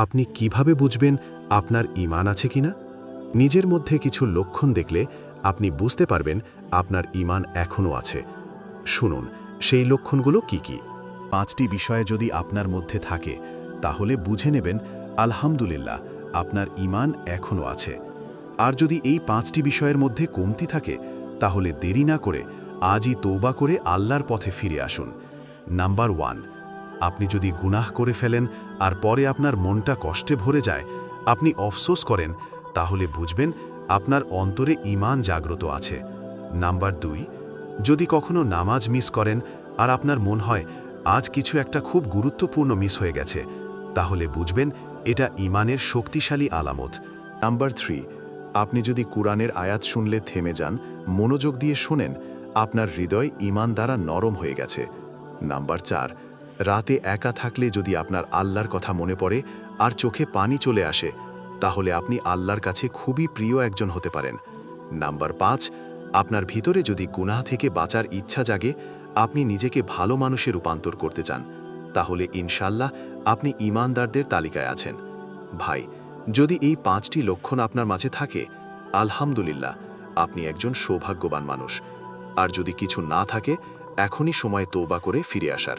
আপনি কিভাবে বুঝবেন আপনার ঈমান আছে কিনা? নিজের মধ্যে কিছু লক্ষণ দেখলে আপনি বুঝতে পারবেন আপনার ঈমান এখনও আছে। শুনুন, সেই লক্ষণগুলো কি কি? 5টি বিষয় যদি আপনার মধ্যে থাকে তাহলে বুঝে নেবেন আলহামদুলিল্লাহ আপনার ঈমান এখনও আছে। আর যদি এই 5টি বিষয়ের মধ্যে কমতি থাকে তাহলে দেরি না করে আজই তওবা করে আল্লাহর পথে ফিরে আসুন। নাম্বার 1, আপনি যদি গুনাহ করে ফেলেন আর পরে আপনার মনটা কষ্টে ভরে যায়, আপনি আফসোস করেন, তাহলে বুঝবেন আপনার অন্তরে ঈমান জাগ্রত আছে। নাম্বার 2, যদি কখনো নামাজ মিস করেন আর আপনার মন হয় আজ কিছু একটা খুব গুরুত্বপূর্ণ মিস হয়ে গেছে, তাহলে বুঝবেন এটা ঈমানের শক্তিশালী আলামত। নাম্বার 3, আপনি যদি কুরআনের আয়াত শুনলে থেমে যান, মনোযোগ দিয়ে শোনেন, আপনার হৃদয় ঈমান দ্বারা নরম হয়ে গেছে। নাম্বার 4, রাতে একা থাকলে যদি আপনার আল্লাহর কথা মনে পড়ে আর চোখে পানি চলে আসে, তাহলে আপনি আল্লাহর কাছে খুবই প্রিয় একজন হতে পারেন। নাম্বার 5, আপনার ভিতরে যদি গুনাহ থেকে বাঁচার ইচ্ছা জাগে, আপনি নিজেকে ভালো মানুষে রূপান্তর করতে চান, তাহলে ইনশাল্লাহ আপনি ঈমানদারদের তালিকায় আছেন। ভাই, যদি এই 5টি লক্ষণ আপনার মাঝে থাকে, আলহামদুলিল্লাহ আপনি একজন সৌভাগ্যবান মানুষ। আর যদি কিছু না থাকে, এখনই সময় তওবা করে ফিরে আসার।